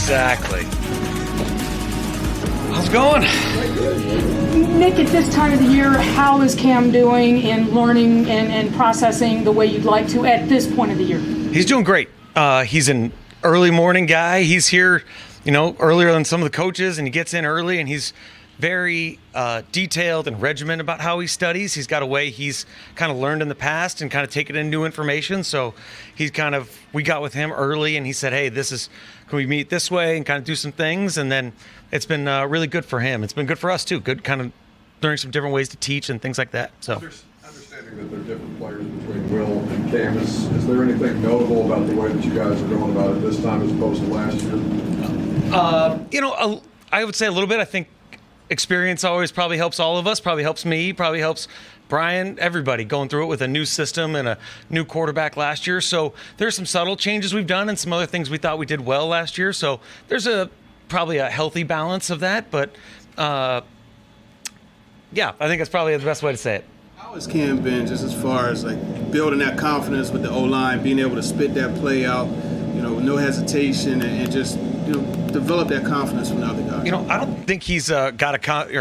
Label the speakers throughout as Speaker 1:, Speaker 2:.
Speaker 1: Exactly. How's it going?
Speaker 2: Nick, at this time of the year, how is Cam doing in learning and processing the way you'd like to at this point of the year?
Speaker 1: He's doing great. He's an early morning guy. He's here, earlier than some of the coaches, and he gets in early, and he's very detailed and regimented about how he studies. He's got a way he's kind of learned in the past and kind of taken in new information. So we got with him early, and he said, hey, can we meet this way and kind of do some things? And then it's been really good for him. It's been good for us too. Good kind of learning some different ways to teach and things like that. So
Speaker 3: understanding that there are different players between Will and Cam, is there anything notable about the way that you guys are going about it this time as opposed to last year?
Speaker 1: I would say a little bit. I think experience always probably helps all of us, probably helps me, probably helps Brian, everybody going through it with a new system and a new quarterback last year. So there's some subtle changes we've done and some other things we thought we did well last year. So there's probably a healthy balance of that. But yeah, I think that's probably the best way to say it.
Speaker 4: How has Cam been just as far as like building that confidence with the O-line, being able to spit that play out, no hesitation, and just develop that confidence from the other guy?
Speaker 1: I don't think he's got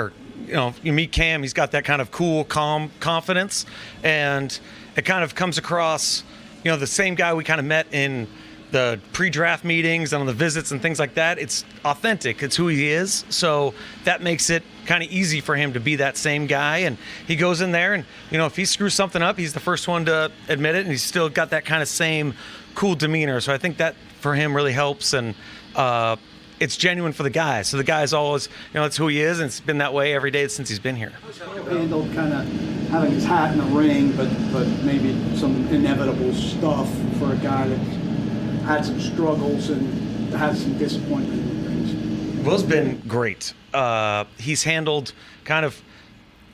Speaker 1: you meet Cam, he's got that kind of cool, calm confidence, and it kind of comes across, the same guy we kind of met in the pre-draft meetings and on the visits and things like that. It's authentic. It's who he is. So that makes it kind of easy for him to be that same guy. And he goes in there and, if he screws something up, he's the first one to admit it. And he's still got that kind of same cool demeanor. So I think that for him really helps. And it's genuine for the guys. So the guy's always, that's who he is. And it's been that way every day since he's been here.
Speaker 5: Handled kind of having his hat in the ring, but maybe some inevitable stuff for a guy that had some struggles and had some disappointment in things.
Speaker 1: Will's been great. He's handled kind of,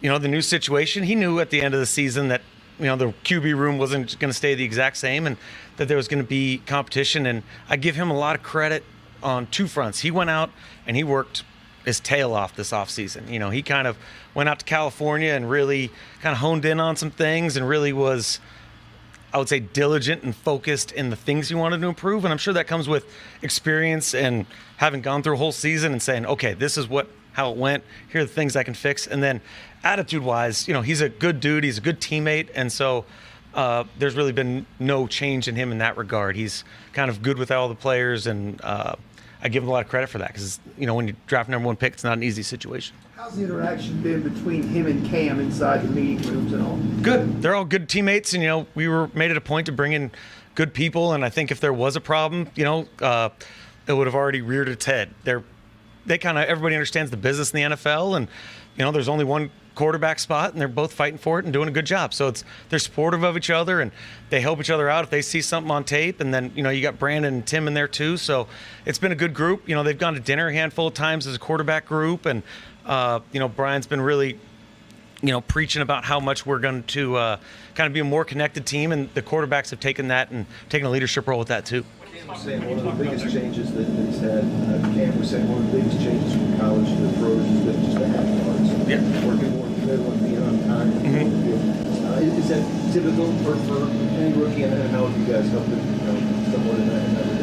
Speaker 1: the new situation. He knew at the end of the season that, the QB room wasn't going to stay the exact same and that there was going to be competition. And I give him a lot of credit on two fronts. He went out and he worked his tail off this offseason. He kind of went out to California and really kind of honed in on some things and really was, I would say, diligent and focused in the things he wanted to improve. And I'm sure that comes with experience and having gone through a whole season and saying, okay, this is how it went. Here are the things I can fix. And then attitude-wise, he's a good dude. He's a good teammate. And so there's really been no change in him in that regard. He's kind of good with all the players. And I give him a lot of credit for that because, when you draft number one pick, it's not an easy situation.
Speaker 6: How's the interaction been between him and Cam inside the meeting rooms and all?
Speaker 1: Good. They're all good teammates, and we made it a point to bring in good people. And I think if there was a problem, it would have already reared its head. Everybody understands the business in the NFL, and there's only one quarterback spot, and they're both fighting for it and doing a good job. So they're supportive of each other, and they help each other out if they see something on tape. And then you got Brandon and Tim in there too. So it's been a good group. They've gone to dinner a handful of times as a quarterback group, and Brian's been really, preaching about how much we're going to kind of be a more connected team, and the quarterbacks have taken that and taken a leadership role with that too.
Speaker 6: Cam was saying one of the biggest changes that he's had. Cam was saying one of the biggest changes from college to the pros has been just the half yards.
Speaker 1: Yeah.
Speaker 6: Working more in the middle and being on time. Mm-hmm. Is that typical for any rookie? And how have you guys helped him, somewhat in that regard?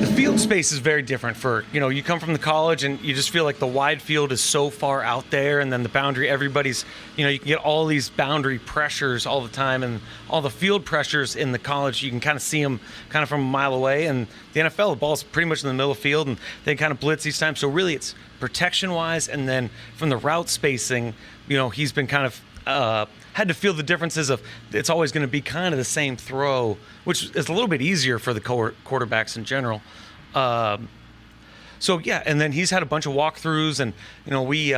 Speaker 1: The field space is very different for, you come from the college and you just feel like the wide field is so far out there, and then the boundary, everybody's, you can get all these boundary pressures all the time, and all the field pressures in the college, you can kind of see them kind of from a mile away. And the NFL, the ball's pretty much in the middle of the field, and they kind of blitz each time. So really it's protection-wise, and then from the route spacing, he's been kind of had to feel the differences of it's always going to be kind of the same throw, which is a little bit easier for the quarterbacks in general. So yeah, and then he's had a bunch of walkthroughs, and we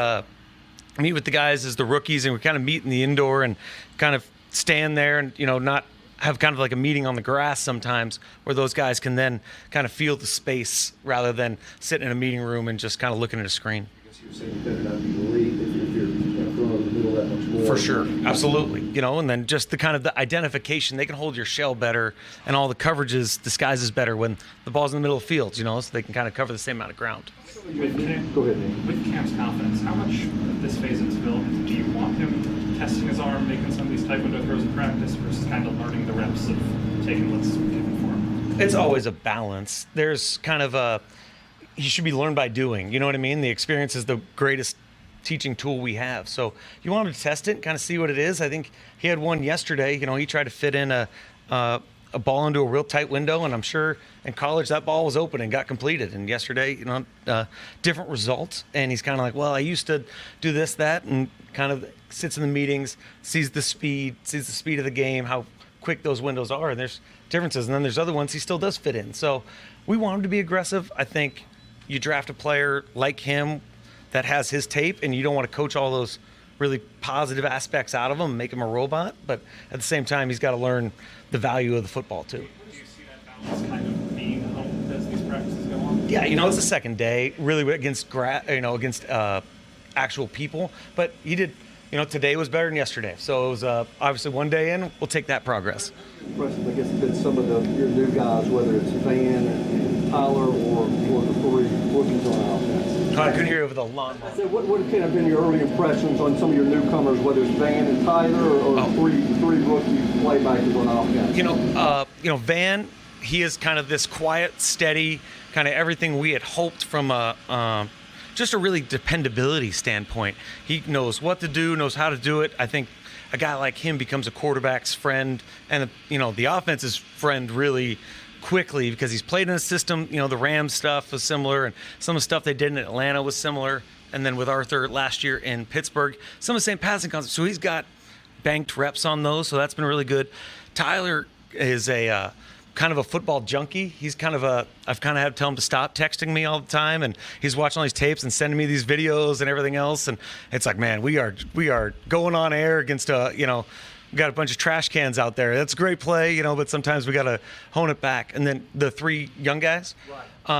Speaker 1: meet with the guys as the rookies, and we kind of meet in the indoor and kind of stand there and not have kind of like a meeting on the grass sometimes, where those guys can then kind of feel the space rather than sitting in a meeting room and just kind of looking at a screen.
Speaker 6: I guess you were saying you better not be the lead if you're throwing over the middle that much more.
Speaker 1: For sure, absolutely. And then just the kind of the identification, they can hold your shell better, and all the coverages disguises better when the ball's in the middle of the field, so they can kind of cover the same amount of ground.
Speaker 6: Go ahead, Nick.
Speaker 7: With Cam's confidence, how much of this phase of development do you want him testing his arm, making some of these tight window throws in practice, versus kind of learning the reps of taking what's given for him?
Speaker 1: It's always a balance. There's kind of he should be learned by doing. You know what I mean? The experience is the greatest teaching tool we have. So you want him to test it and kind of see what it is. I think he had one yesterday. You know, he tried to fit in a ball into a real tight window, and I'm sure in college that ball was open and got completed. And yesterday, you know, different results. And he's kind of like, well, I used to do this, that, and kind of sits in the meetings, sees the speed of the game, how quick those windows are. And there's differences. And then there's other ones he still does fit in. So we want him to be aggressive. I think you draft a player like him that has his tape, and you don't want to coach all those really positive aspects out of him and make him a robot. But at the same time, he's got to learn the value of the football too.
Speaker 7: Do you see that balance kind of being honed as these practices go on?
Speaker 1: Yeah, you know, it's the second day, really against actual people. But he did, you know, today was better than yesterday. So it was obviously one day in. We'll take that progress.
Speaker 6: Impressive, I guess, been some of your new guys, whether it's Van and Tyler or the three rookies on offense.
Speaker 1: I couldn't hear you over the lawn.
Speaker 6: I said, what kind of been your early impressions on some of your newcomers, whether it's Van and Tyler or three rookie playmakers on offense?
Speaker 1: You know, Van, he is kind of this quiet, steady, kind of everything we had hoped from just a really dependability standpoint. He knows what to do, knows how to do it. I think a guy like him becomes a quarterback's friend and, you know, the offense's friend really quickly because he's played in a system. You know, the Rams stuff was similar, and some of the stuff they did in Atlanta was similar. And then with Arthur last year in Pittsburgh, some of the same passing concepts. So he's got banked reps on those, so that's been really good. Tyler is a kind of a football junkie. He's kind of I've kind of had to tell him to stop texting me all the time, and he's watching all these tapes and sending me these videos and everything else. And it's like, man, we are going on air against you know, we got a bunch of trash cans out there. That's a great play, you know, but sometimes we got to hone it back. And then the three young guys, you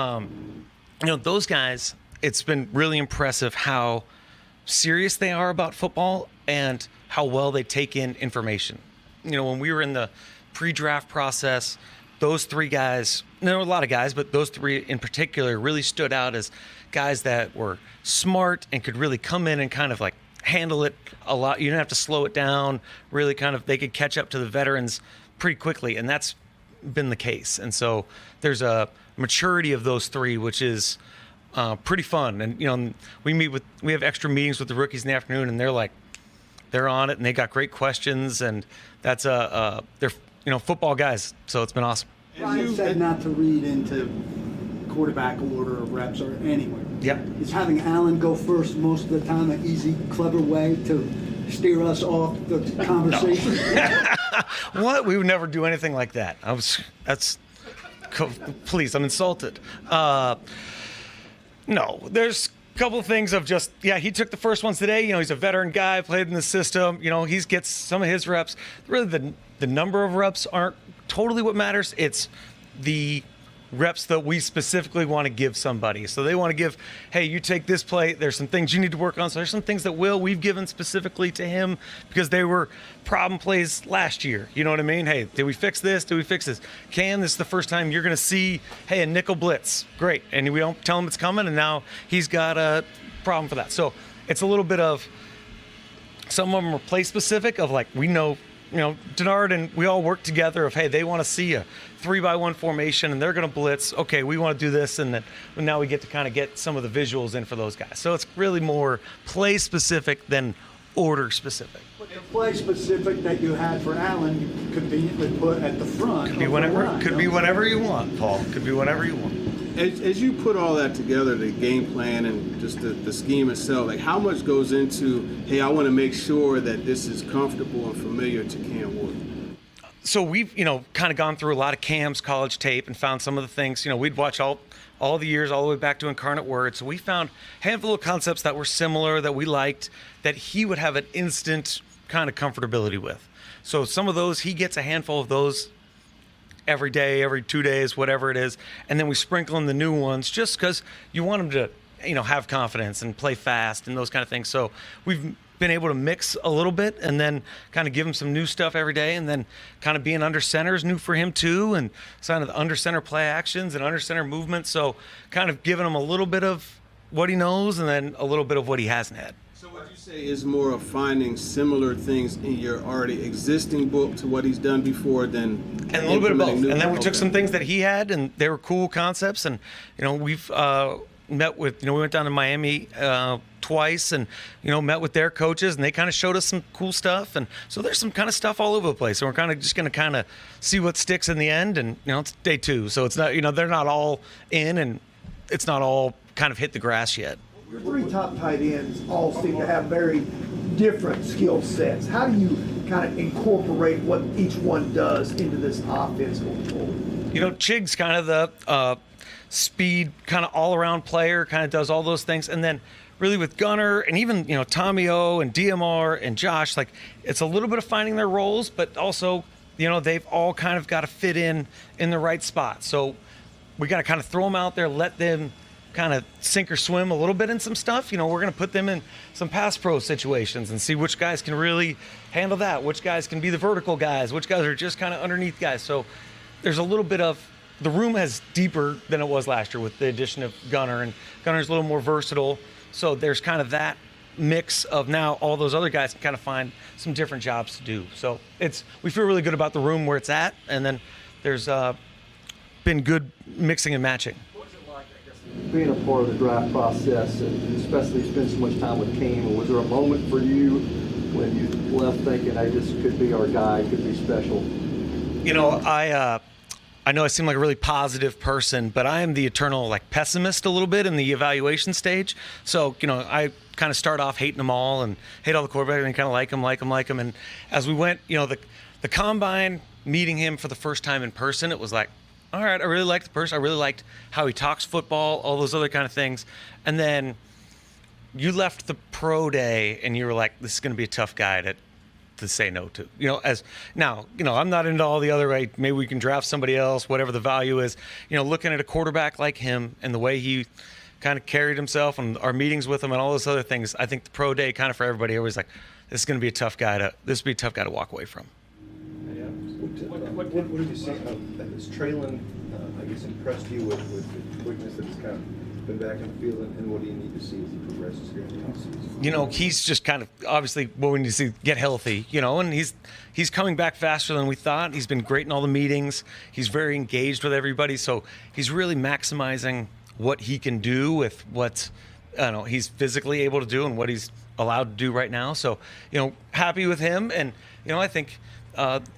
Speaker 1: know, those guys, it's been really impressive how serious they are about football and how well they take in information. You know, when we were in the pre-draft process, those three guys, there were a lot of guys, but those three in particular really stood out as guys that were smart and could really come in and kind of like handle it a lot. You didn't have to slow it down. Really kind of, they could catch up to the veterans pretty quickly, and that's been the case. And so there's a maturity of those three, which is pretty fun. And, you know, we have extra meetings with the rookies in the afternoon, and they're on it, and they got great questions, and that's they're, you know, football guys. So it's been awesome.
Speaker 5: Ryan said not to read into quarterback order or reps or anywhere.
Speaker 1: Yep.
Speaker 5: Is having Allen go first most of the time an easy, clever way to steer us off the conversation?
Speaker 1: What? We would never do anything like that. Please, I'm insulted. No, there's a couple of things of just, yeah, he took the first ones today. You know, he's a veteran guy, played in the system. You know, he gets some of his reps. Really, the number of reps aren't totally what matters. It's the reps that we specifically want to give somebody. So they want to give, hey, you take this play, there's some things you need to work on. So there's some things that we've given specifically to him because they were problem plays last year. You know what I mean? Hey, did we fix this? Did we fix this? This is the first time you're going to see, hey, a nickel blitz. Great. And we don't tell him it's coming, and now he's got a problem for that. So it's a little bit of, some of them are play specific of like, we know, you know, Dennard and we all work together of, hey, they want to see a 3-by-1 formation and they're going to blitz. Okay, we want to do this. And then now we get to kind of get some of the visuals in for those guys. So it's really more play specific than order specific.
Speaker 5: But the play specific that you had for Allen, you conveniently put at the front.
Speaker 1: Could be whenever you want, Paul. Could be whenever you want.
Speaker 4: As you put all that together, the game plan and just the scheme itself, like how much goes into, hey, I want to make sure that this is comfortable and familiar to Cam Wood?
Speaker 1: So we've, you know, kind of gone through a lot of Cam's college tape and found some of the things, you know, we'd watch all the years all the way back to Incarnate Word. So we found a handful of concepts that were similar, that we liked, that he would have an instant kind of comfortability with. So some of those, he gets a handful of those every day, every 2 days, whatever it is. And then we sprinkle in the new ones just because you want him to, you know, have confidence and play fast and those kind of things. So we've been able to mix a little bit and then kind of give him some new stuff every day. And then kind of being under center is new for him too. And kind of the under center play actions and under center movement. So kind of giving him a little bit of what he knows and then a little bit of what he hasn't had.
Speaker 4: So would you say is more of finding similar things in your already existing book to what he's done before than
Speaker 1: And a little bit of both.
Speaker 4: implementing new?
Speaker 1: And then we took
Speaker 4: Okay.
Speaker 1: some things that he had, and they were cool concepts. And we've met with we went down to Miami twice, and met with their coaches, and they kind of showed us some cool stuff. And so there's some kind of stuff all over the place. So we're kind of just going to kind of see what sticks in the end. And it's day 2, so it's not they're not all in, and it's not all kind of hit the grass yet.
Speaker 6: Your 3 top tight ends all seem to have very different skill sets. How do you kind of incorporate what each one does into this offense going forward?
Speaker 1: Chig's kind of the speed, kind of all-around player, kind of does all those things. And then really with Gunnar and even, Tommy O and DMR and Josh, like it's a little bit of finding their roles, but also, they've all kind of got to fit in the right spot. So we got to kind of throw them out there, let them kind of sink or swim a little bit in some stuff. We're going to put them in some pass pro situations and see which guys can really handle that, which guys can be the vertical guys, which guys are just kind of underneath guys. So there's a little bit of, the room has deeper than it was last year with the addition of Gunnar, and Gunnar's a little more versatile. So there's kind of that mix of now all those other guys can kind of find some different jobs to do. So we feel really good about the room where it's at, and then there's been good mixing and matching.
Speaker 6: Being a part of the draft process, and especially spend so much time with Cam, was there a moment for you when you left thinking, hey, this could be our guy, could be special?
Speaker 1: I know I seem like a really positive person, but I am the eternal pessimist a little bit in the evaluation stage. So, I kind of start off hating them all and hate all the quarterbacks and kind of like them. And as we went, the combine, meeting him for the first time in person, it was like, all right, I really liked the person. I really liked how he talks football, all those other kind of things. And then you left the pro day and you were like, this is going to be a tough guy to say no to. I'm not into all the other, maybe we can draft somebody else, whatever the value is. Looking at a quarterback like him and the way he kind of carried himself and our meetings with him and all those other things, I think the pro day kind of for everybody always like, this is going to be a tough guy to walk away from.
Speaker 6: What did you say that has Traylon, impressed you with the quickness that he's kind of been back in the field, and what do you need to see as he progresses here in the offseason?
Speaker 1: He's just kind of obviously what we need to see get healthy, and he's coming back faster than we thought. He's been great in all the meetings. He's very engaged with everybody, so he's really maximizing what he can do with what he's physically able to do and what he's allowed to do right now. So happy with him, and I think.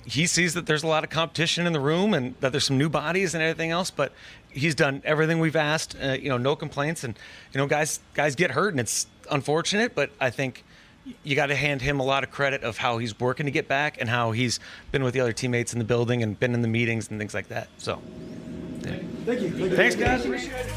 Speaker 1: He sees that there's a lot of competition in the room and that there's some new bodies and everything else, but he's done everything we've asked, no complaints. And, guys get hurt and it's unfortunate, but I think you got to hand him a lot of credit of how he's working to get back and how he's been with the other teammates in the building and been in the meetings and things like that. So, yeah.
Speaker 6: Thank you.
Speaker 1: Thanks, guys. Appreciate it.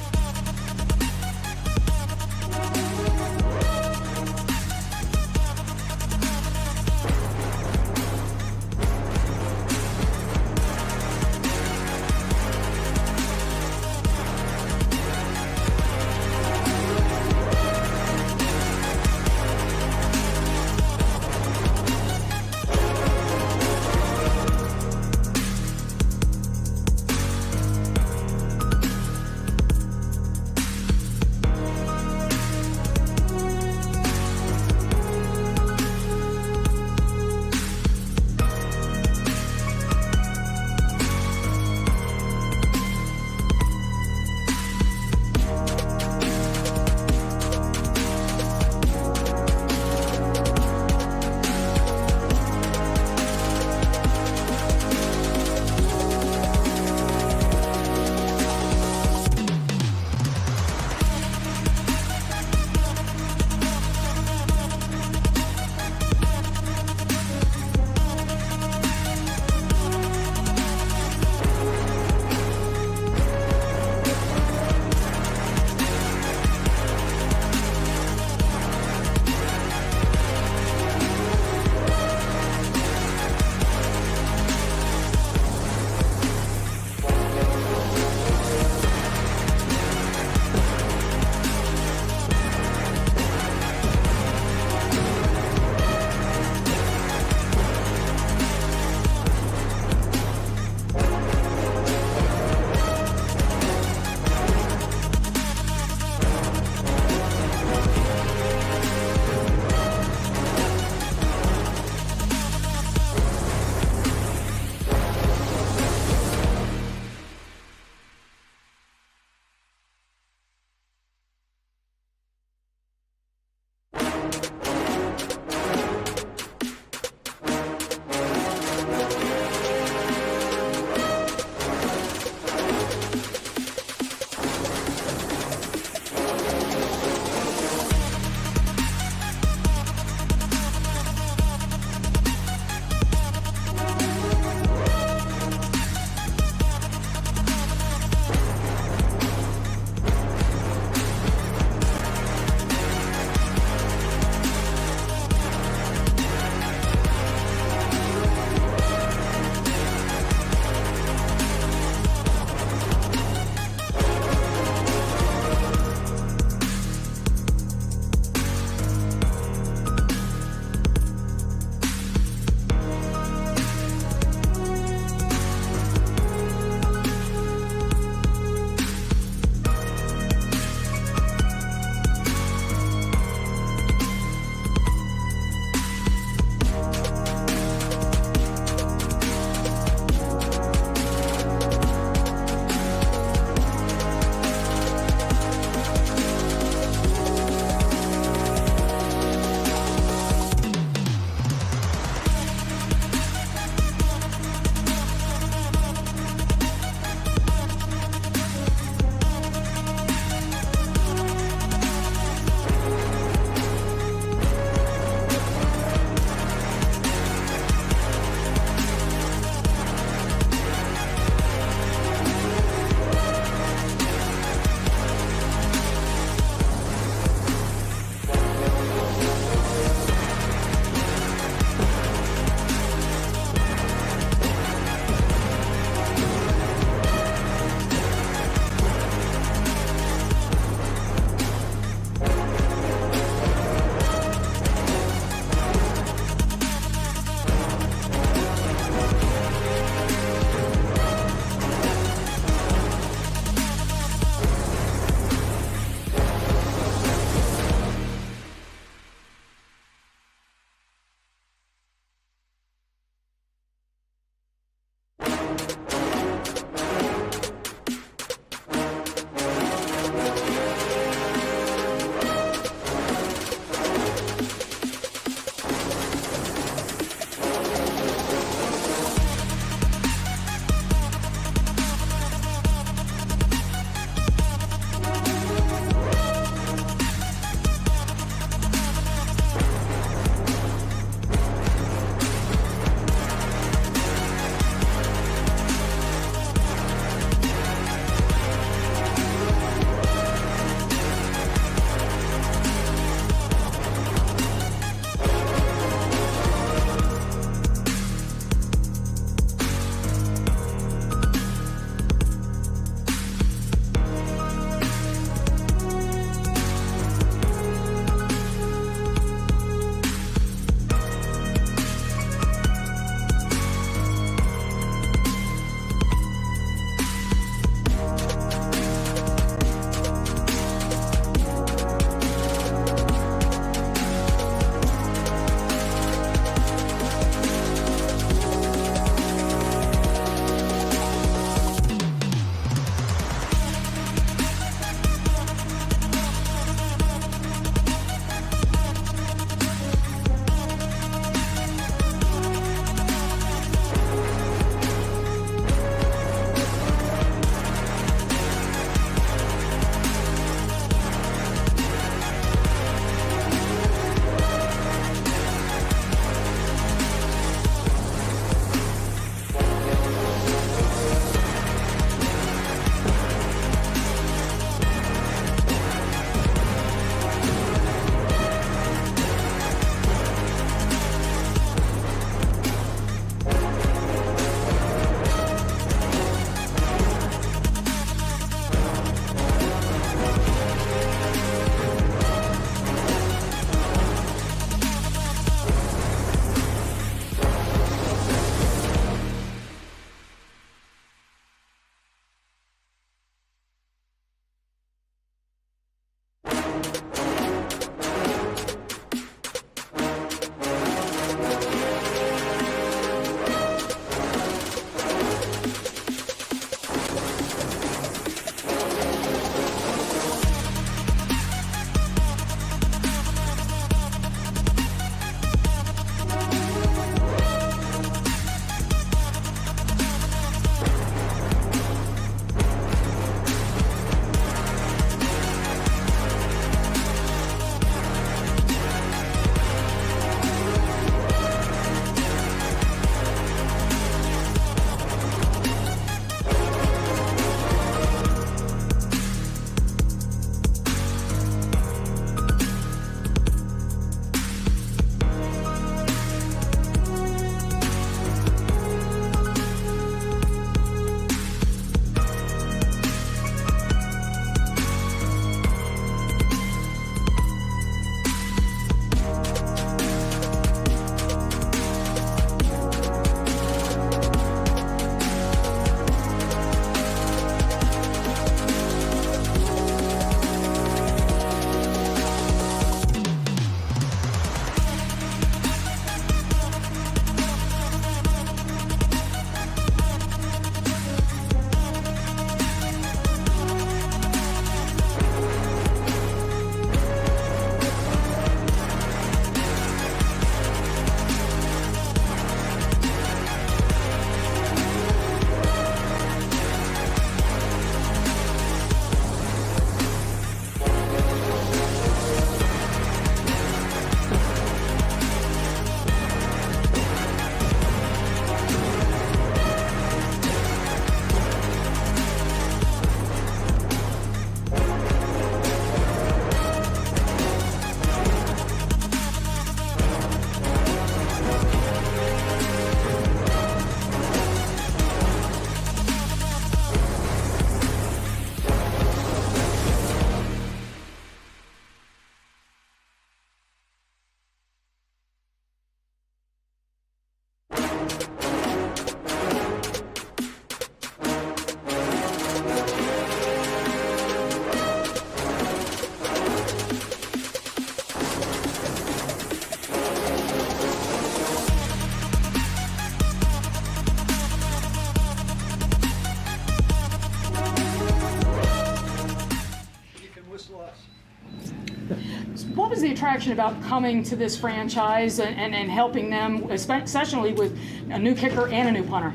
Speaker 2: what was the attraction about coming to this franchise and helping them, especially with a new kicker and a new punter?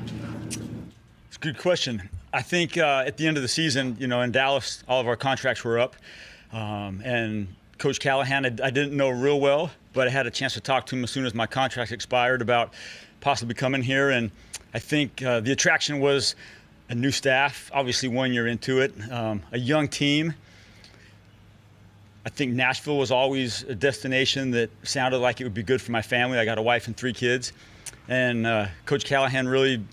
Speaker 8: It's a good question. I think at the end of the season, in Dallas, all of our contracts were up. And Coach Callahan, I didn't know real well, but I had a chance to talk to him as soon as my contract expired about possibly coming here. And I think the attraction was a new staff, obviously 1 year into it, a young team. I think Nashville was always a destination that sounded like it would be good for my family. I got a wife and 3 kids. And Coach Callahan really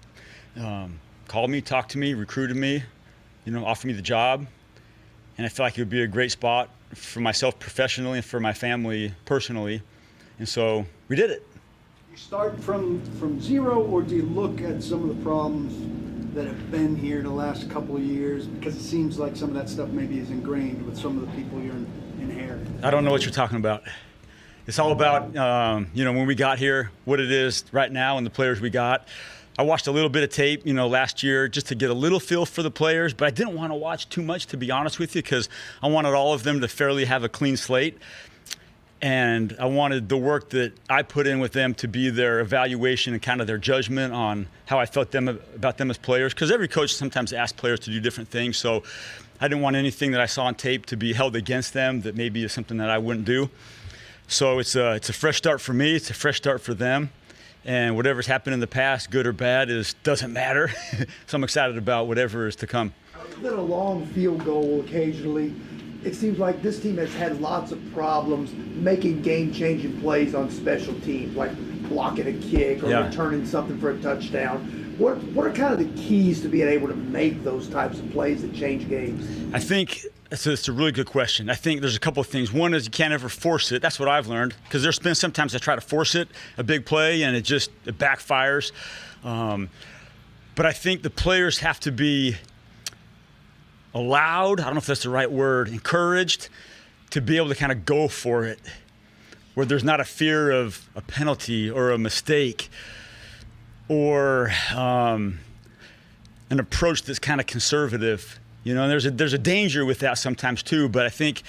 Speaker 8: called me, talked to me, recruited me, offered me the job. And I felt like it would be a great spot for myself professionally and for my family personally. And so we did it.
Speaker 5: You start from zero, or do you look at some of the problems that have been here the last couple of years? Because it seems like some of that stuff maybe is ingrained with some of the people you're inheriting.
Speaker 8: I don't know what you're talking about. It's all about, when we got here, what it is right now and the players we got. I watched a little bit of tape, last year just to get a little feel for the players, but I didn't want to watch too much, to be honest with you, because I wanted all of them to fairly have a clean slate. And I wanted the work that I put in with them to be their evaluation and kind of their judgment on how I felt about them as players, because every coach sometimes asks players to do different things. So I didn't want anything that I saw on tape to be held against them that maybe is something that I wouldn't do. So it's a fresh start for me. It's a fresh start for them. And whatever's happened in the past, good or bad, doesn't matter. So I'm excited about whatever is to come.
Speaker 9: It's been a long field goal occasionally. It seems like this team has had lots of problems making game-changing plays on special teams, like blocking a kick or returning something for a touchdown. What are kind of the keys to being able to make those types of plays that change games?
Speaker 8: I think it's a really good question. I think there's a couple of things. One is you can't ever force it. That's what I've learned, because there's been sometimes I try to force it, a big play, and it backfires. But I think the players have to be allowed, I don't know if that's the right word, encouraged to be able to kind of go for it, where there's not a fear of a penalty or a mistake or an approach that's kind of conservative. And there's a danger with that sometimes too, but I think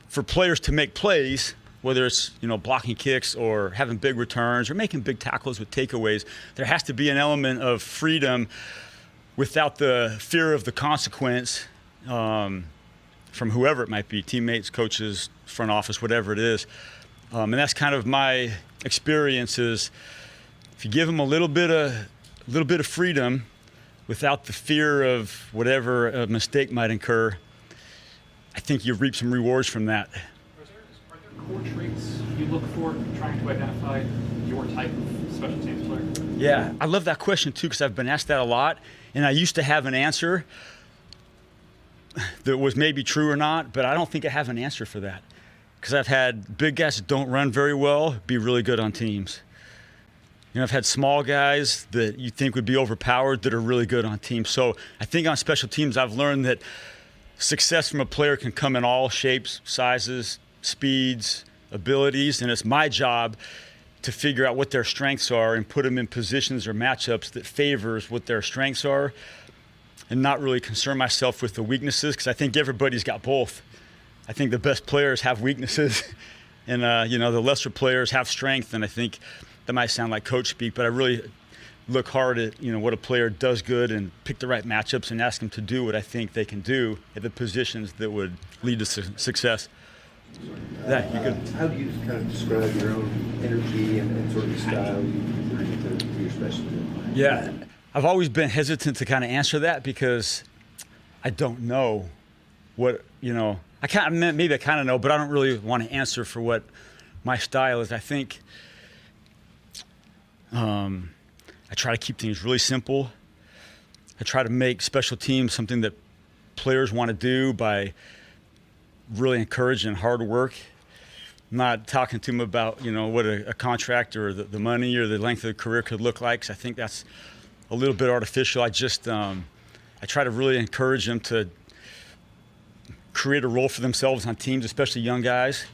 Speaker 8: for players to make plays, whether it's blocking kicks or having big returns or making big tackles with takeaways, there has to be an element of freedom without the fear of the consequence from whoever it might be, teammates, coaches, front office, whatever it is. And that's kind of my experience is if you give them a little bit of freedom without the fear of whatever a mistake might incur, I think you reap some rewards from that.
Speaker 7: Are there core traits you look for trying to identify your type of special teams player?
Speaker 8: Yeah, I love that question too, because I've been asked that a lot. And I used to have an answer that was maybe true or not, but I don't think I have an answer for that. Because I've had big guys that don't run very well be really good on teams. I've had small guys that you think would be overpowered that are really good on teams. So I think on special teams, I've learned that success from a player can come in all shapes, sizes, speeds, abilities, and it's my job to figure out what their strengths are and put them in positions or matchups that favors what their strengths are and not really concern myself with the weaknesses, because I think everybody's got both. I think the best players have weaknesses and the lesser players have strength, and I think that might sound like coach speak, but I really look hard at what a player does good and pick the right matchups and ask them to do what I think they can do at the positions that would lead to success.
Speaker 6: How do you kind of describe your own energy and sort of the style you bring to your special team?
Speaker 8: Yeah, I've always been hesitant to kind of answer that because I don't know what, I kind of know, but I don't really want to answer for what my style is. I think I try to keep things really simple. I try to make special teams something that players want to do by really encouraging hard work. I'm not talking to them about, what a contract or the money or the length of the career could look like, 'cause I think that's a little bit artificial. I just, I try to really encourage them to create a role for themselves on teams, especially young guys.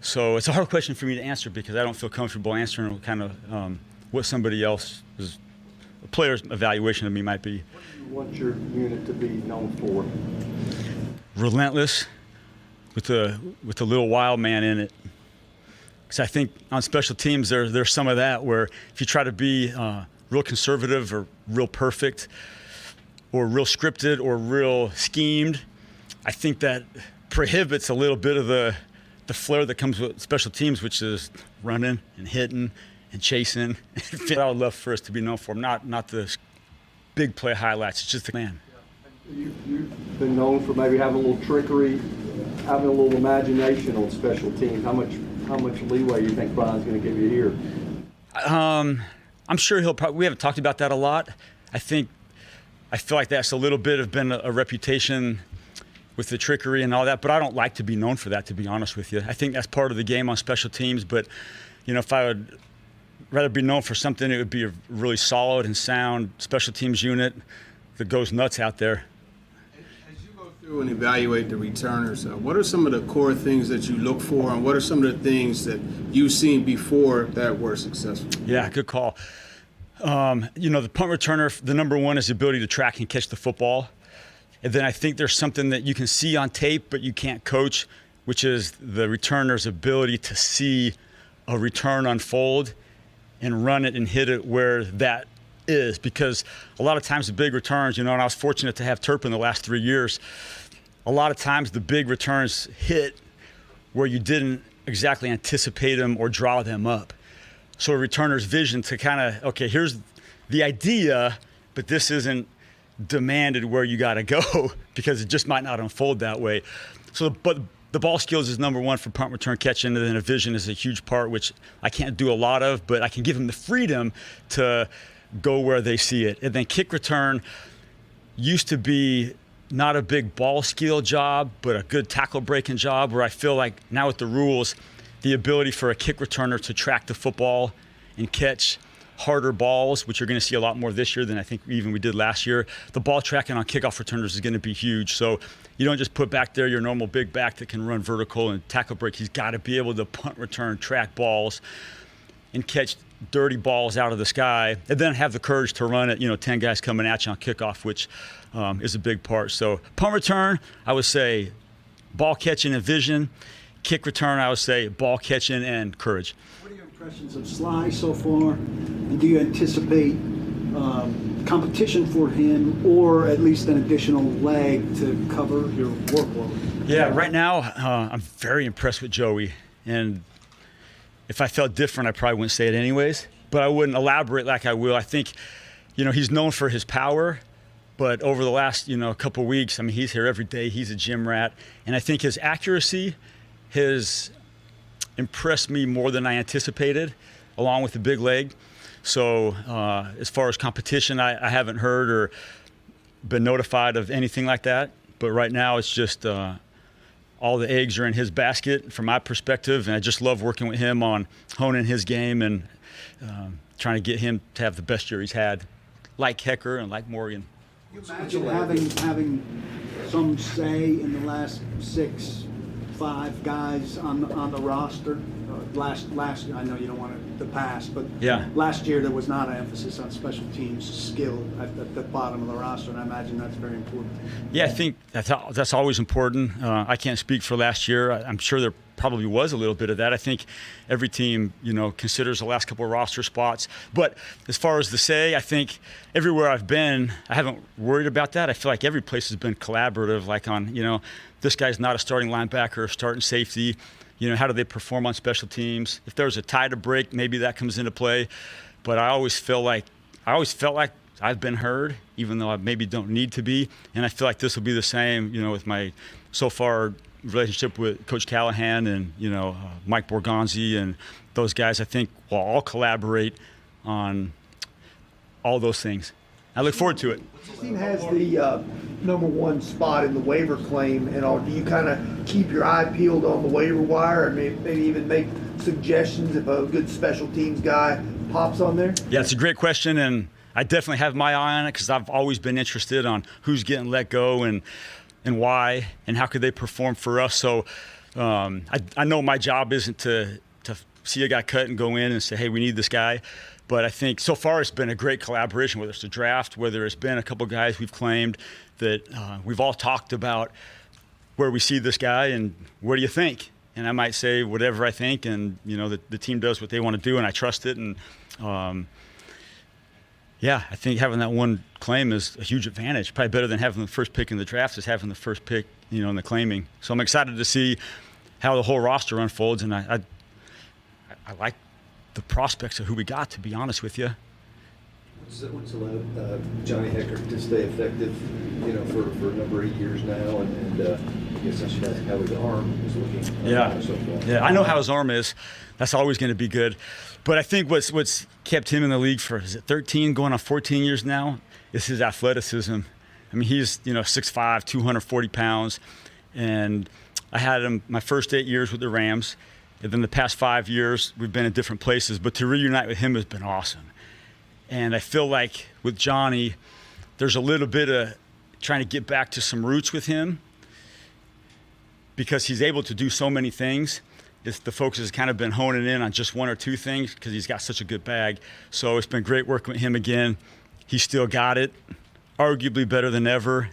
Speaker 8: So it's a hard question for me to answer because I don't feel comfortable answering kind of what somebody else's player's evaluation of me might be.
Speaker 6: What do you want your unit to be known for?
Speaker 8: Relentless, with the little wild man in it. Because I think on special teams there's some of that where if you try to be real conservative or real perfect or real scripted or real schemed, I think that prohibits a little bit of the flair that comes with special teams, which is running and hitting and chasing. I would love for us to be known for not the big play highlights. It's just the man.
Speaker 10: You've been known for maybe having a little trickery, having a little imagination on special teams. How much leeway you think Brian's going to give you here?
Speaker 8: I'm sure he'll probably. We haven't talked about that a lot. I feel like that's a little bit of been a reputation with the trickery and all that, but I don't like to be known for that, to be honest with you. I think that's part of the game on special teams, but if I would rather be known for something, it would be a really solid and sound special teams unit that goes nuts out there.
Speaker 4: As you go through and evaluate the returners, what are some of the core things that you look for, and what are some of the things that you've seen before that were successful?
Speaker 8: Yeah, good call. The punt returner, the number one is the ability to track and catch the football. And then I think there's something that you can see on tape, but you can't coach, which is the returner's ability to see a return unfold and run it and hit it where that is. Because a lot of times the big returns, and I was fortunate to have Turpin the last 3 years, a lot of times the big returns hit where you didn't exactly anticipate them or draw them up. So a returner's vision to kind of, okay, here's the idea, but this isn't demanded where you got to go because it just might not unfold that way. So, but the ball skills is number one for punt return catching, and then a vision is a huge part, which I can't do a lot of, but I can give them the freedom to go where they see it. And then kick return used to be not a big ball skill job, but a good tackle breaking job, where I feel like now with the rules, the ability for a kick returner to track the football and catch harder balls, which you're going to see a lot more this year than I think even we did last year. The ball tracking on kickoff returners is going to be huge. So you don't just put back there your normal big back that can run vertical and tackle break. He's got to be able to punt return, track balls, and catch dirty balls out of the sky, and then have the courage to run it, 10 guys coming at you on kickoff, which is a big part. So punt return, I would say ball catching and vision. Kick return, I would say ball catching and courage.
Speaker 5: What are your impressions of Sly so far? And do you anticipate competition for him, or at least an additional leg to cover your workload?
Speaker 8: Yeah, right now I'm very impressed with Joey. And if I felt different, I probably wouldn't say it anyways. But I wouldn't elaborate like I will. I think, he's known for his power. But over the last, couple weeks, he's here every day. He's a gym rat. And I think his accuracy has impressed me more than I anticipated, along with the big leg. So as far as competition, I haven't heard or been notified of anything like that. But right now it's just all the eggs are in his basket from my perspective. And I just love working with him on honing his game and trying to get him to have the best year he's had, like Hecker and like Morgan.
Speaker 5: You imagine having some say in the last 5 guys on the roster. Last year, I know you don't want it to pass, but
Speaker 8: yeah.
Speaker 5: Last year there was not an emphasis on special teams skill at the bottom of the roster, and I imagine that's very important.
Speaker 8: Yeah, I think that's always important. I can't speak for last year. I'm sure there probably was a little bit of that. I think every team, considers the last couple of roster spots. But as far as the say, I think everywhere I've been, I haven't worried about that. I feel like every place has been collaborative, like on, this guy's not a starting linebacker or starting safety. How do they perform on special teams? If there's a tie to break, maybe that comes into play. But I always felt like I've been heard, even though I maybe don't need to be. And I feel like this will be the same, with my so far relationship with Coach Callahan and, Mike Borgonzi and those guys. I think we'll all collaborate on all those things. I look forward to it.
Speaker 9: This team has the number one spot in the waiver claim and all. Do you kind of keep your eye peeled on the waiver wire and maybe even make suggestions if a good special teams guy pops on there?
Speaker 8: Yeah, it's a great question, and I definitely have my eye on it because I've always been interested on who's getting let go and why and how could they perform for us. So I know my job isn't to see a guy cut and go in and say, hey, we need this guy. But I think so far it's been a great collaboration, whether it's the draft, whether it's been a couple guys we've claimed that we've all talked about where we see this guy and what do you think? And I might say whatever I think, and the team does what they want to do, and I trust it. And I think having that one claim is a huge advantage. Probably better than having the first pick in the draft is having the first pick, in the claiming. So I'm excited to see how the whole roster unfolds, and I like the prospects of who we got, to be honest with you.
Speaker 6: What's allowed Johnny Hecker to stay effective, for a number of years now, and I guess I should ask how his arm is looking so far.
Speaker 8: Yeah, I know how his arm is. That's always going to be good. But I think what's kept him in the league for, 13, going on 14 years now, is his athleticism. I mean, he's, 6'5", 240 pounds, and I had him my first 8 years with the Rams, and then the past 5 years we've been in different places, but to reunite with him has been awesome. And I feel like with Johnny, there's a little bit of trying to get back to some roots with him because he's able to do so many things. The focus has kind of been honing in on just one or two things because he's got such a good bag. So it's been great working with him again. He's still got it, arguably better than ever.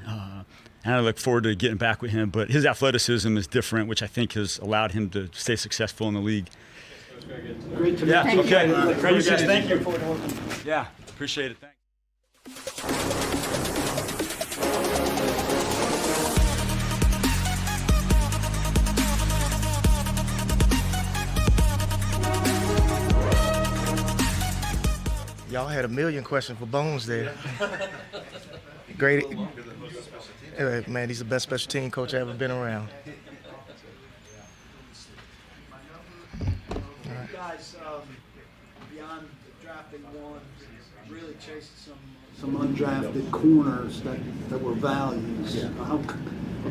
Speaker 8: And I look forward to getting back with him. But his athleticism is different, which I think has allowed him to stay successful in the league.
Speaker 5: Great to meet
Speaker 8: Yeah,
Speaker 5: you.
Speaker 8: okay.
Speaker 5: Great
Speaker 8: You guys, thank you.
Speaker 5: Look forward to working with you.
Speaker 8: Yeah, appreciate it. Thanks.
Speaker 11: Y'all had a million questions for Bones there. Great. Man, he's the best special team coach I ever been around.
Speaker 5: Guys, beyond drafting one, really chasing some undrafted corners that were values. Yeah. How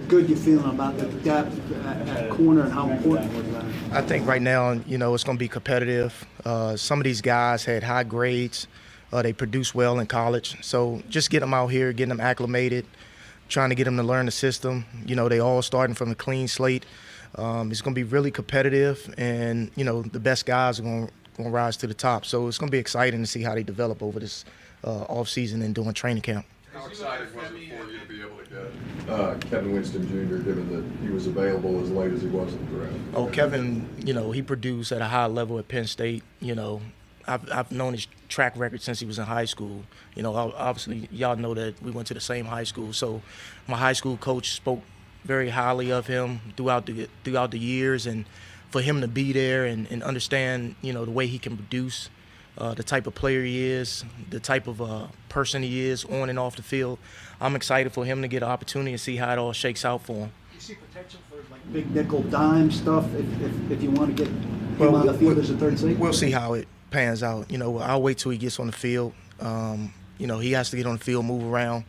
Speaker 5: good you feeling about the depth at corner and how important was that?
Speaker 11: I think right now, it's going to be competitive. Some of these guys had high grades. They produced well in college. So just get them out here, getting them acclimated, trying to get them to learn the system. They all starting from a clean slate. It's going to be really competitive, and, the best guys are going to rise to the top. So it's going to be exciting to see how they develop over this offseason and during training camp.
Speaker 3: How exciting was it for you to be able to get Kevin Winston Jr., given that he was available as late as he was in the draft?
Speaker 11: Oh, Kevin, he produced at a high level at Penn State. I've known his track record since he was in high school. Obviously, y'all know that we went to the same high school. So my high school coach spoke very highly of him throughout the years, and for him to be there and understand, the way he can produce, the type of player he is, the type of person he is on and off the field. I'm excited for him to get an opportunity and see how it all shakes out for him.
Speaker 5: You see potential for like big nickel dime stuff if you want to get him on the field as a third safety?
Speaker 11: We'll see how it pans out. I'll wait till he gets on the field. He has to get on the field, move around,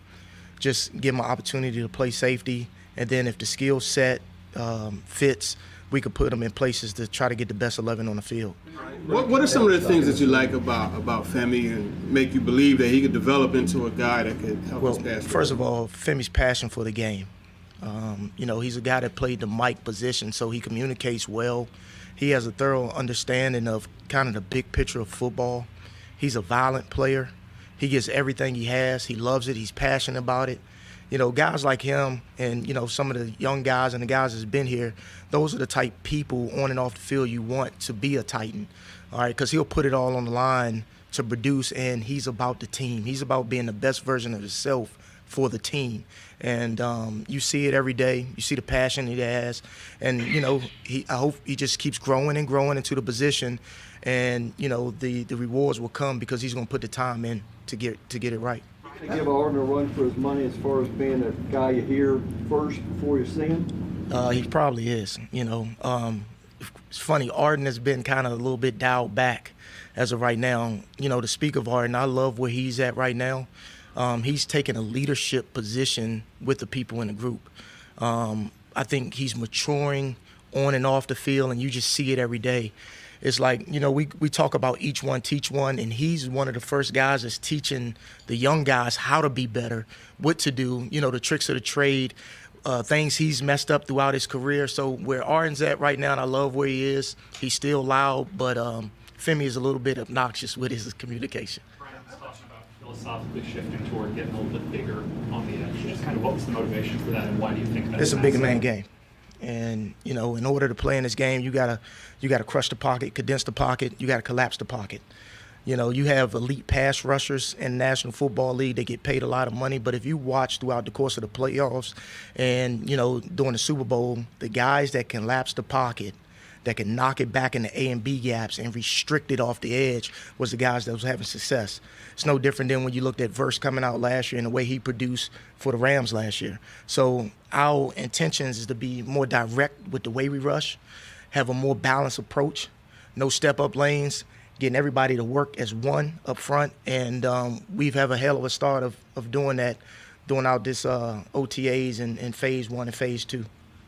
Speaker 11: just give him an opportunity to play safety. And then if the skill set fits, we could put him in places to try to get the best 11 on the field.
Speaker 4: What are some of the things that you like about Femi and make you believe that he could develop into a guy that could help us pass?
Speaker 11: First of all, Femi's passion for the game. He's a guy that played the Mike position, so he communicates well. He has a thorough understanding of kind of the big picture of football. He's a violent player. He gives everything he has. He loves it. He's passionate about it. Guys like him and, some of the young guys and the guys that's been here, those are the type people on and off the field you want to be a Titan, all right, because he'll put it all on the line to produce, and he's about the team. He's about being the best version of himself for the team. And you see it every day. You see the passion he has. And, I hope he just keeps growing and growing into the position, and, the rewards will come because he's going to put the time in to get it right.
Speaker 10: Can you give Arden a run for his money as far as being a guy you hear first before you see him?
Speaker 11: He probably is. It's funny. Arden has been kind of a little bit dialed back as of right now. To speak of Arden, I love where he's at right now. He's taking a leadership position with the people in the group. I think he's maturing on and off the field, and you just see it every day. It's like, we talk about each one, teach one, and he's one of the first guys that's teaching the young guys how to be better, what to do, the tricks of the trade, things he's messed up throughout his career. So where Arden's at right now, and I love where he is, he's still loud, but Femi is a little bit obnoxious with his communication.
Speaker 7: Brian's talking about philosophically shifting toward getting a little bit bigger on the edge? Just kind of what was the motivation for that, and why do you think that?
Speaker 11: It's a big man game. And, you know, in order to play in this game, you gotta crush the pocket, condense the pocket, you gotta collapse the pocket. You know, you have elite pass rushers in the National Football League. They get paid a lot of money. But if you watch throughout the course of the playoffs and, you know, during the Super Bowl, the guys that can collapse the pocket, that can knock it back into A and B gaps and restrict it off the edge was the guys that was having success. It's no different than when you looked at Verse coming out last year and the way he produced for the Rams last year. So our intentions is to be more direct with the way we rush, have a more balanced approach, no step-up lanes, getting everybody to work as one up front. And we've had a hell of a start of doing that, doing out this OTAs in phase 1 and phase 2.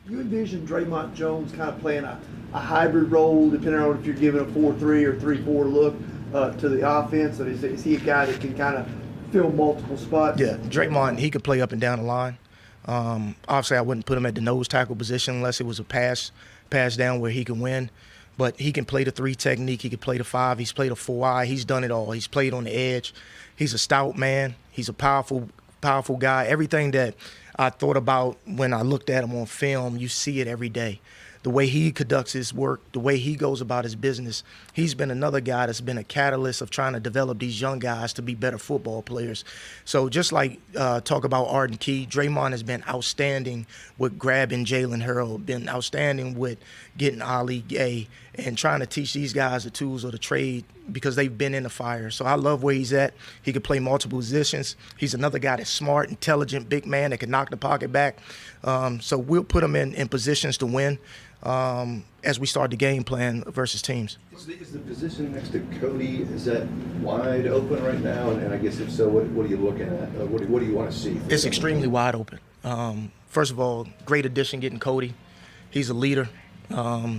Speaker 9: You envision Draymond Jones kind of playing a hybrid role, depending on if you're giving a 4-3 or 3-4 look to the offense? Or is he a guy that can kind of fill multiple spots?
Speaker 11: Yeah, Draymond, he could play up and down the line. Obviously, I wouldn't put him at the nose tackle position unless it was a pass down where he can win. But he can play the 3 technique. He can play the 5. He's played a 4-eye. He's done it all. He's played on the edge. He's a stout man. He's a powerful guy. Everything that I thought about when I looked at him on film, you see it every day. The way he conducts his work, the way he goes about his business. He's been another guy that's been a catalyst of trying to develop these young guys to be better football players. So just like talk about Arden Key, Draymond has been outstanding with grabbing Jalen Hurd, been outstanding with getting Ali Gay and trying to teach these guys the tools of the trade because they've been in the fire. So I love where he's at. He can play multiple positions. He's another guy that's smart, intelligent, big man that can knock the pocket back. So we'll put him in positions to win as we start the game plan versus teams.
Speaker 6: Is the position next to Cody, is that wide open right now? And I guess if so, what are you looking at? What do you want to see?
Speaker 11: It's extremely wide open. First of all, great addition getting Cody. He's a leader.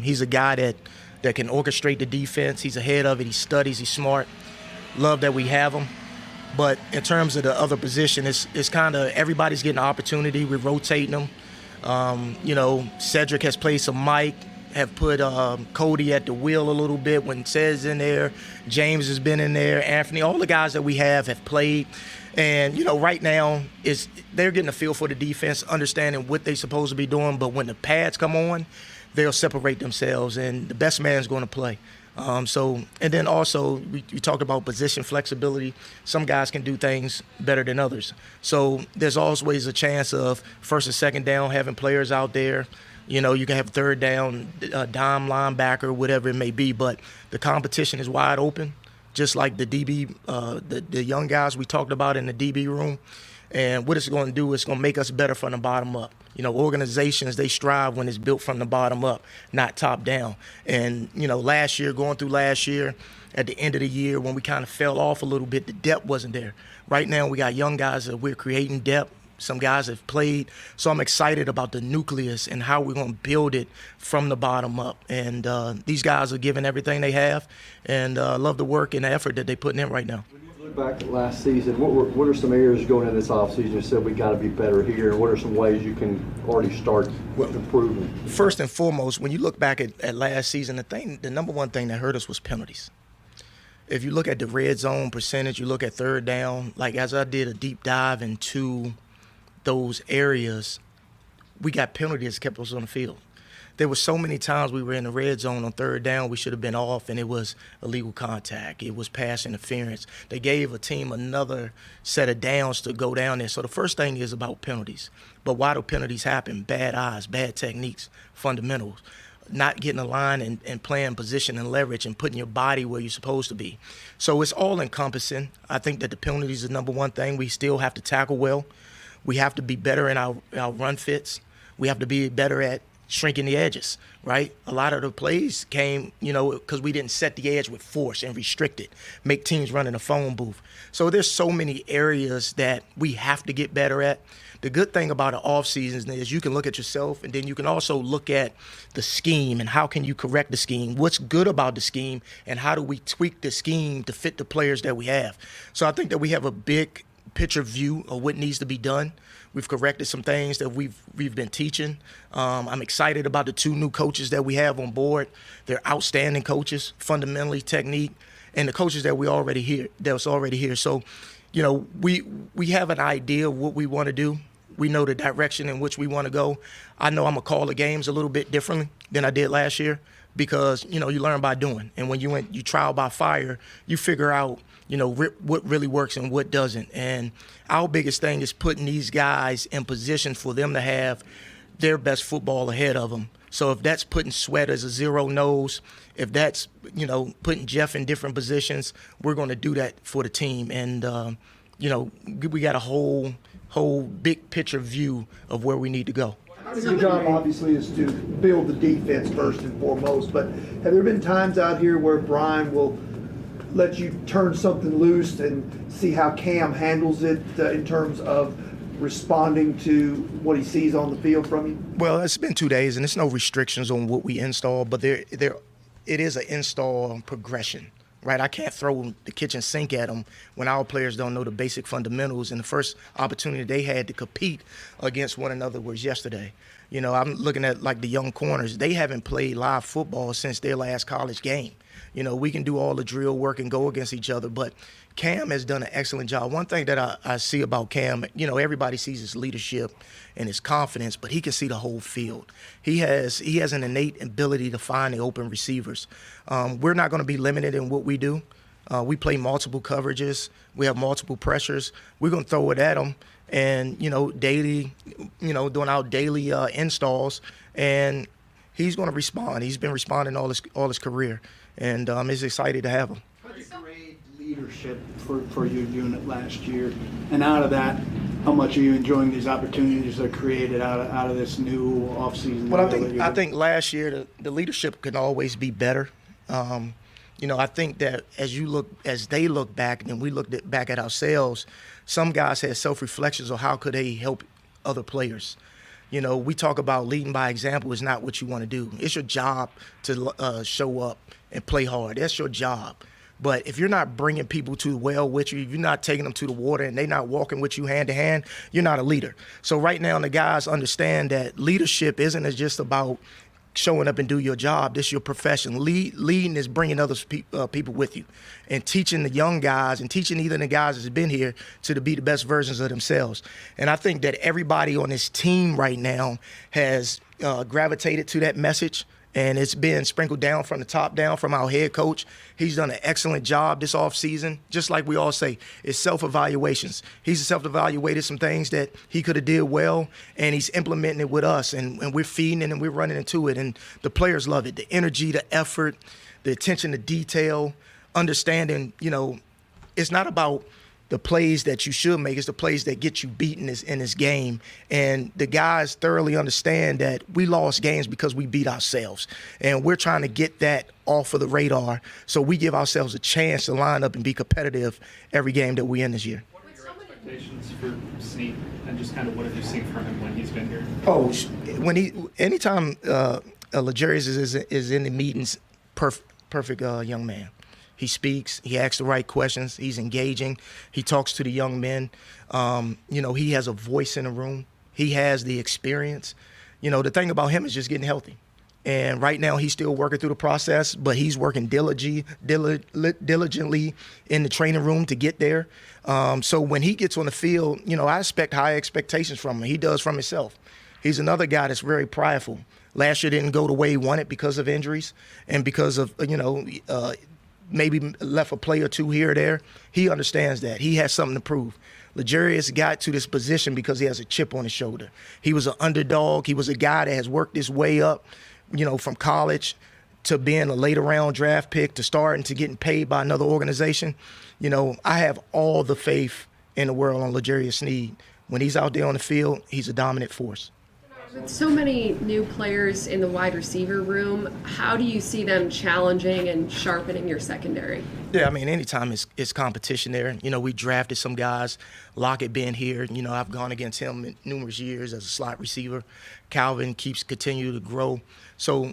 Speaker 11: He's a guy that can orchestrate the defense. He's ahead of it. He studies. He's smart. Love that we have him. But in terms of the other position, it's kind of everybody's getting an opportunity. We're rotating them. You know, Cedric has played some Mike, have put Cody at the wheel a little bit when Ced's in there. James has been in there. Anthony, all the guys that we have played. And, you know, right now they're getting a feel for the defense, understanding what they're supposed to be doing. But when the pads come on, they'll separate themselves, and the best man's going to play. And then also we talk about position flexibility. Some guys can do things better than others. So there's always a chance of first and second down having players out there. You know, you can have third down, dime linebacker, whatever it may be. But the competition is wide open, just like the DB, the young guys we talked about in the DB room. And what it's going to do is going to make us better from the bottom up. You know, organizations, they strive when it's built from the bottom up, not top down. And, you know, going through last year, at the end of the year, when we kind of fell off a little bit, the depth wasn't there. Right now, we got young guys that we're creating depth. Some guys have played. So I'm excited about the nucleus and how we're going to build it from the bottom up. And these guys are giving everything they have, and love the work and the effort that they're putting in right now.
Speaker 10: Look back at last season, what are some areas going into this offseason? You said we got to be better here. What are some ways you can already start improving?
Speaker 11: First and foremost, when you look back at last season, the number one thing that hurt us was penalties. If you look at the red zone percentage, you look at third down, like as I did a deep dive into those areas, we got penalties that kept us on the field. There were so many times we were in the red zone on third down, we should have been off, and it was illegal contact. It was pass interference. They gave a team another set of downs to go down there. So the first thing is about penalties. But why do penalties happen? Bad eyes, bad techniques, fundamentals, not getting a line and playing position and leverage and putting your body where you're supposed to be. So it's all encompassing. I think that the penalties is the number one thing. We still have to tackle well. We have to be better in our run fits. We have to be better at shrinking the edges, right? A lot of the plays came, you know, because we didn't set the edge with force and restrict it, make teams run in a phone booth. So there's so many areas that we have to get better at. The good thing about an off season is you can look at yourself, and then you can also look at the scheme and how can you correct the scheme. What's good about the scheme, and how do we tweak the scheme to fit the players that we have? So I think that we have a big picture view of what needs to be done. We've corrected some things that we've been teaching. I'm excited about the 2 new coaches that we have on board. They're outstanding coaches, fundamentally, technique, and the coaches that that's already here. So, you know, we have an idea of what we want to do. We know the direction in which we want to go. I know I'm going to call the games a little bit differently than I did last year because, you know, you learn by doing. And when you trial by fire, you figure out, you know, what really works and what doesn't. And our biggest thing is putting these guys in position for them to have their best football ahead of them. So if that's putting Sweat as a zero nose, if that's, you know, putting Jeff in different positions, we're going to do that for the team. And, you know, we got a whole big picture view of where we need to go.
Speaker 9: Your job obviously is to build the defense first and foremost, but have there been times out here where Brian will let you turn something loose and see how Cam handles it in terms of responding to what he sees on the field from you?
Speaker 11: Well, it's been 2 days, and there's no restrictions on what we install, but it is an install progression, right? I can't throw the kitchen sink at them when our players don't know the basic fundamentals, and the first opportunity they had to compete against one another was yesterday. You know, I'm looking at, like, the young corners. They haven't played live football since their last college game. You know, we can do all the drill work and go against each other, but Cam has done an excellent job. One thing that I see about Cam, you know, everybody sees his leadership and his confidence, but he can see the whole field. He has an innate ability to find the open receivers. We're not going to be limited in what we do. We play multiple coverages. We have multiple pressures. We're going to throw it at him and, you know, daily, you know, doing our daily installs, and he's going to respond. He's been responding all his career, and he's excited to have him.
Speaker 5: Great leadership for your unit last year, and out of that, how much are you enjoying these opportunities that are created out of this new offseason?
Speaker 11: Well, I think last year the leadership can always be better. You know, I think that as they look back and we looked back at ourselves, some guys had self-reflections on how could they help other players. You know, we talk about leading by example is not what you want to do. It's your job to show up and play hard. That's your job. But if you're not bringing people to the well with you, you're not taking them to the water, and they're not walking with you hand to hand, you're not a leader. So right now the guys understand that leadership isn't just about showing up and do your job. This is your profession. Leading is bringing other people with you and teaching the young guys and teaching even the guys that's been here to be the best versions of themselves. And I think that everybody on this team right now has gravitated to that message, and it's been sprinkled down from the top down from our head coach. He's done an excellent job this offseason. Just like we all say, it's self-evaluations. He's self-evaluated some things that he could have did well, and he's implementing it with us, and we're feeding it and we're running into it, and the players love it. The energy, the effort, the attention to detail, understanding, you know, it's not about the plays that you should make, it's the plays that get you beaten in this game. And the guys thoroughly understand that we lost games because we beat ourselves. And we're trying to get that off of the radar so we give ourselves a chance to line up and be competitive every game that we're in this year.
Speaker 7: What are your expectations for Snead, and just kind of what have you seen from him when he's been here?
Speaker 11: Anytime Legarius is in the meetings, perfect young man. He speaks. He asks the right questions. He's engaging. He talks to the young men. You know, he has a voice in the room. He has the experience. You know, the thing about him is just getting healthy. And right now he's still working through the process, but he's working diligently in the training room to get there. So when he gets on the field, you know, I expect high expectations from him. He does from himself. He's another guy that's very prideful. Last year didn't go the way he wanted because of injuries and because of, you know, maybe left a play or two here or there. He understands that. He has something to prove. Legarius got to this position because he has a chip on his shoulder. He was an underdog. He was a guy that has worked his way up, you know, from college to being a later round draft pick to starting to getting paid by another organization. You know, I have all the faith in the world on Legarius Snead. When he's out there on the field, he's a dominant force.
Speaker 12: With so many new players in the wide receiver room, how do you see them challenging and sharpening your secondary?
Speaker 11: Yeah, I mean, anytime it's competition there. You know, we drafted some guys, Lockett being here. You know, I've gone against him in numerous years as a slot receiver. Calvin continue to grow. So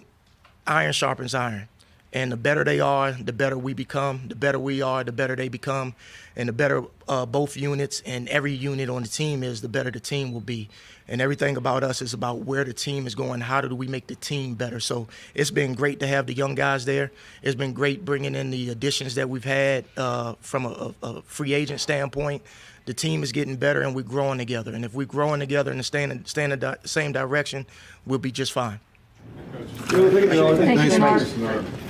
Speaker 11: iron sharpens iron. And the better they are, the better we become. The better we are, the better they become. And the better both units and every unit on the team is, the better the team will be. And everything about us is about where the team is going. How do we make the team better? So it's been great to have the young guys there. It's been great bringing in the additions that we've had from a free agent standpoint. The team is getting better, and we're growing together. And if we're growing together and staying in the same direction, we'll be just fine.
Speaker 10: Really, thank you.
Speaker 2: Thank you, Dennard.
Speaker 3: Thanks, Dennard.